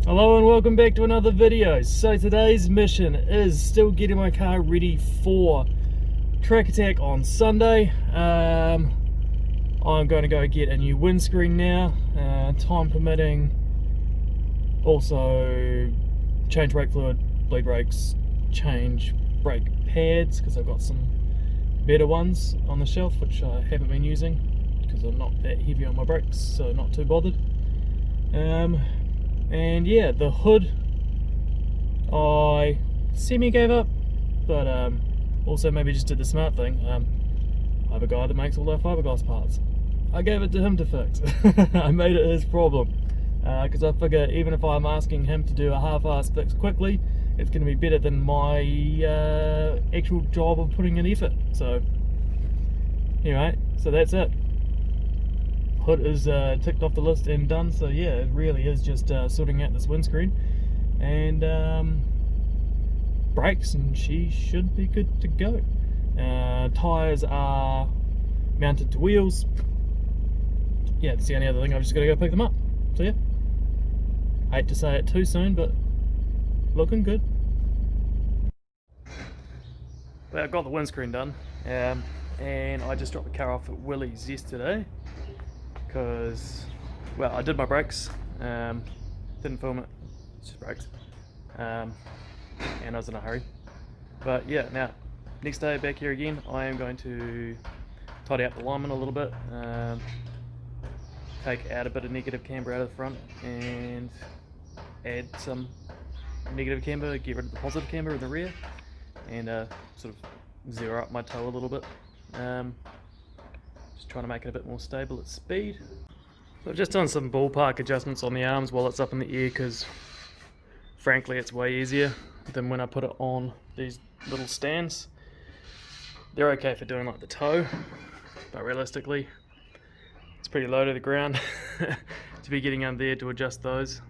Hello and welcome back to another video. So today's mission is still getting my car ready for Track Attack on Sunday. I'm going to go get a new windscreen now, time permitting. Also change brake fluid, bleed brakes, change brake pads because I've got some better ones on the shelf which I haven't been using because I'm not that heavy on my brakes, so not too bothered. And yeah, the hood I semi gave up, but also maybe just did the smart thing. I have a guy that makes all our fiberglass parts. I gave it to him to fix. I made it his problem because I figure even if I'm asking him to do a half-assed fix quickly, it's going to be better than my actual job of putting in effort. So anyway, so that's it. Hood is ticked off the list and done, so yeah, it really is just sorting out this windscreen and brakes, and she should be good to go. Tyres are mounted to wheels. Yeah, that's the only other thing. I've just got to go pick them up. So yeah, hate to say it too soon, but looking good. Well, I got the windscreen done, and I just dropped the car off at Willie's yesterday. Because, well, I did my brakes, didn't film it, just brakes, and I was in a hurry. But yeah, now, next day back here again, I am going to tidy up the alignment a little bit, take out a bit of negative camber out of the front and add some negative camber, get rid of the positive camber in the rear, and sort of zero up my toe a little bit. Just trying to make it a bit more stable at speed. So I've just done some ballpark adjustments on the arms while it's up in the air because frankly it's way easier than when I put it on these little stands. They're okay for doing like the toe, but realistically it's pretty low to the ground to be getting under there to adjust those.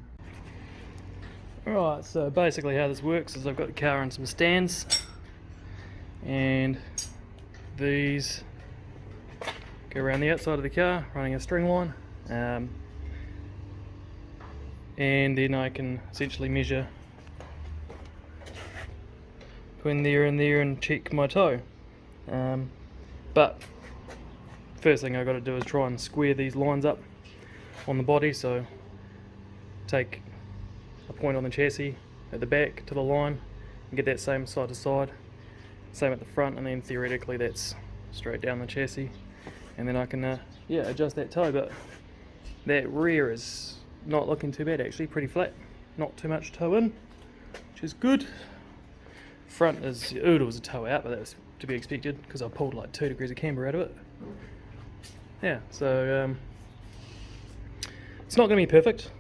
Alright, so basically how this works is I've got the car on some stands and these go around the outside of the car running a string line, and then I can essentially measure between there and there and check my toe. But first thing I've got to do is try and square these lines up on the body, so take a point on the chassis at the back to the line and get that same side to side, same at the front, and then theoretically that's straight down the chassis. And then I can adjust that toe, but that rear is not looking too bad actually, pretty flat, not too much toe in, which is good. Front is oodles of toe out, but that's to be expected because I pulled like 2 degrees of camber out of it. Yeah, so it's not going to be perfect.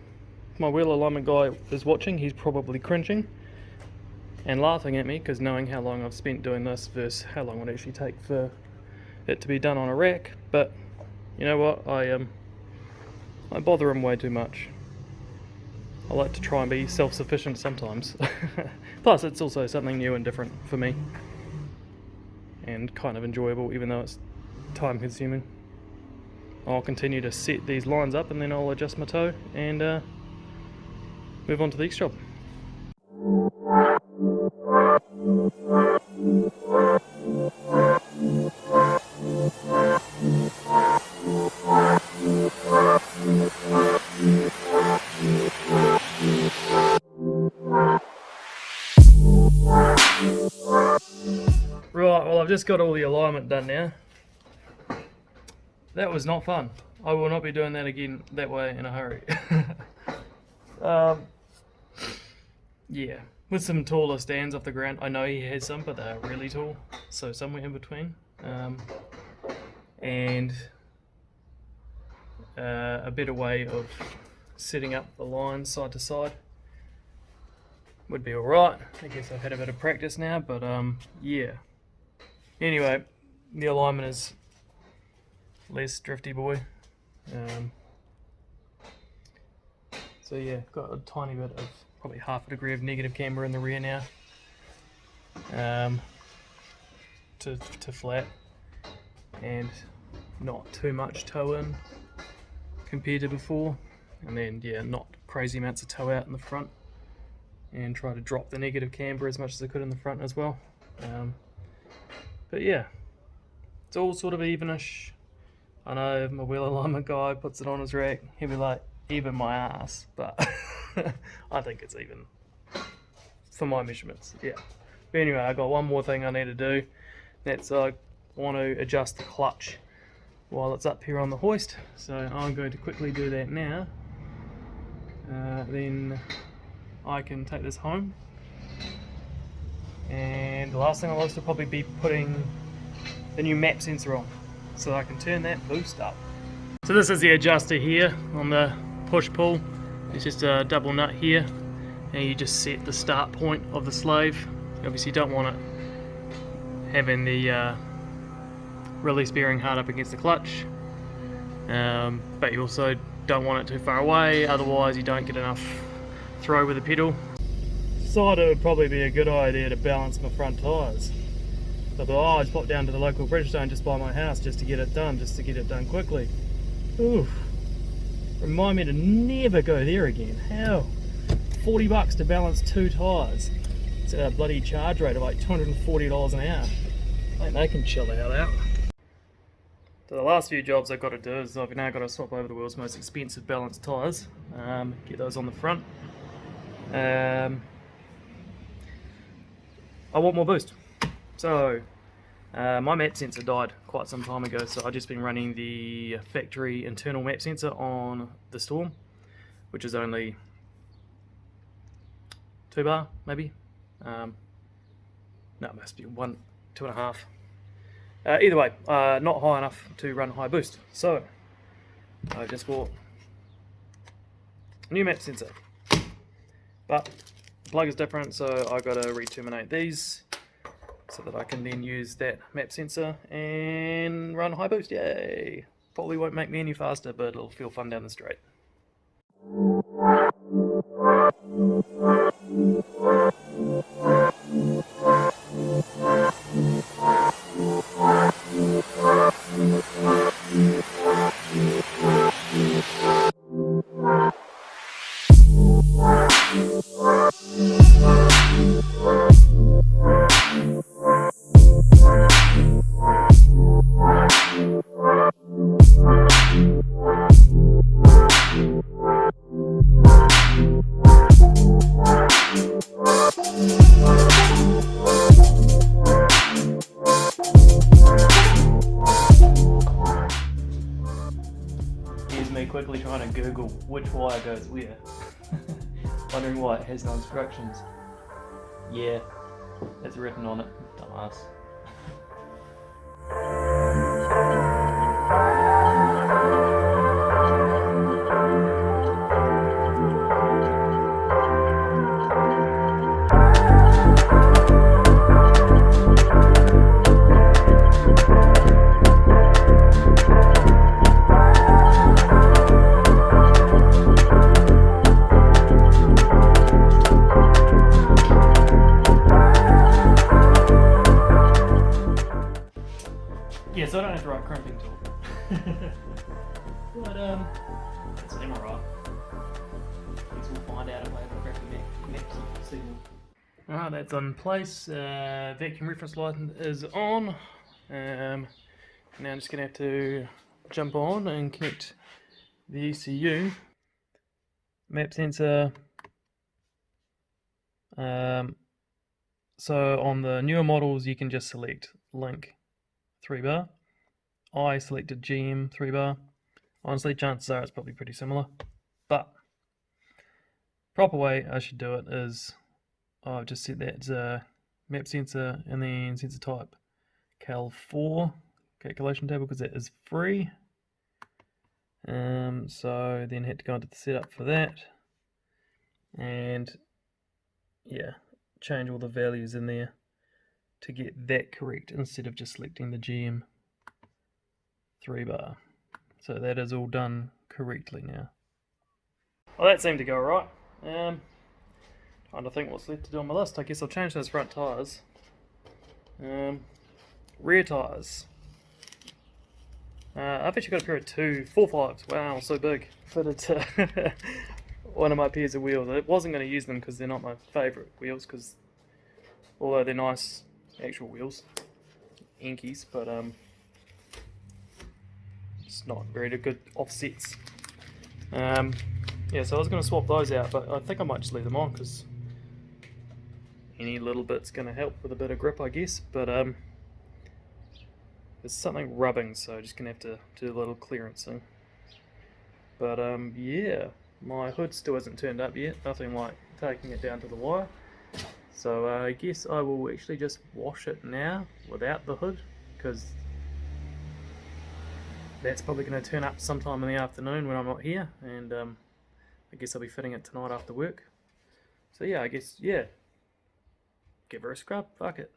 If my wheel alignment guy is watching, he's probably cringing and laughing at me because knowing how long I've spent doing this versus how long it would actually take for it to be done on a rack. But you know what, I bother him way too much. I like to try and be self-sufficient sometimes. Plus it's also something new and different for me and kind of enjoyable, even though it's time consuming. I'll continue to set these lines up and then I'll adjust my toe and move on to the next job. Right, well I've just got all the alignment done now. That was not fun. I will not be doing that again that way in a hurry. Yeah, with some taller stands off the ground. I know he has some, but they're really tall, so somewhere in between. And a better way of setting up the lines side to side would be alright. I guess I've had a bit of practice now, but yeah, Anyway, the alignment is less drifty, boy. So yeah, got a tiny bit of, probably half a degree of negative camber in the rear now, to flat, and not too much toe in compared to before, and then yeah, not crazy amounts of toe out in the front, and try to drop the negative camber as much as I could in the front as well. But yeah, it's all sort of evenish. I know if my wheel alignment guy puts it on his rack, he'll be like, even my ass, but I think it's even for my measurements, yeah. But anyway, I got one more thing I need to do. That's I want to adjust the clutch while it's up here on the hoist. So I'm going to quickly do that now. Then I can take this home. And the last thing I'll also probably be putting the new map sensor on, so I can turn that boost up. So this is the adjuster here on the push-pull. It's just a double nut here, and you just set the start point of the slave. You obviously don't want it having the release bearing hard up against the clutch, but you also don't want it too far away, otherwise you don't get enough throw with the pedal. Decided it would probably be a good idea to balance my front tyres. So I thought, oh, I'd pop down to the local Bridgestone just by my house just to get it done quickly. Oof. Remind me to never go there again. How? $40 to balance 2 tyres. It's at a bloody charge rate of like $240 an hour. I think they can chill the hell out. So the last few jobs I've got to do is I've now got to swap over the world's most expensive balanced tyres. Get those on the front. I want more boost. So my map sensor died quite some time ago, so I've just been running the factory internal map sensor on the Storm, which is only 2 bar maybe. No, it must be 2.5. Either way, not high enough to run high boost. So I just bought a new map sensor, but the plug is different, so I got to re-terminate these so that I can then use that map sensor and run high boost. Yay! Probably won't make me any faster, but it'll feel fun down the straight. Here's me quickly trying to Google which wire goes where. Wondering why it has no instructions. Yeah, it's written on it, dumbass. Yeah, so I don't have to write crimping tool. But it's an MRI. Guess we'll find out if I have a crappy map signal. Alright, that's on place. Vacuum reference light is on. Now I'm just gonna have to jump on and connect the ECU. Map sensor. So on the newer models you can just select link 3 bar. I selected GM 3 bar. Honestly, chances are it's probably pretty similar, but proper way I should do it is I've just set that as a map sensor and then sensor type Cal4 calculation table because that is free. So then had to go into the setup for that, and yeah, change all the values in there to get that correct instead of just selecting the GM 3-bar. So that is all done correctly now. Well, that seemed to go alright. Trying to think what's left to do on my list. I guess I'll change those front tyres. Rear tyres. I've actually got a pair of 2.45s. Wow, so big. Fitted to one of my pairs of wheels. I wasn't going to use them because they're not my favourite wheels, because although they're nice actual wheels, Enkies, but it's not very good offsets. Yeah, so I was going to swap those out, but I think I might just leave them on because any little bit's going to help with a bit of grip, I guess. But there's something rubbing, so just going to have to do a little clearancing. But yeah, my hood still hasn't turned up yet, nothing like taking it down to the wire. So I guess I will actually just wash it now without the hood, because that's probably going to turn up sometime in the afternoon when I'm not here, and I guess I'll be fitting it tonight after work. So yeah, I guess, yeah, give her a scrub, fuck it.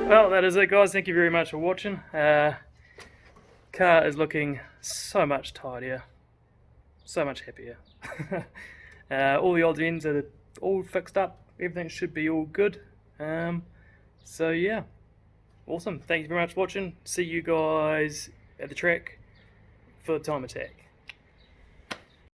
Well, that is it, guys. Thank you very much for watching. Car is looking so much tidier, so much happier. All the odds and ends are all fixed up. Everything should be all good. So yeah, awesome. Thank you very much for watching. See you guys at the track for the time attack.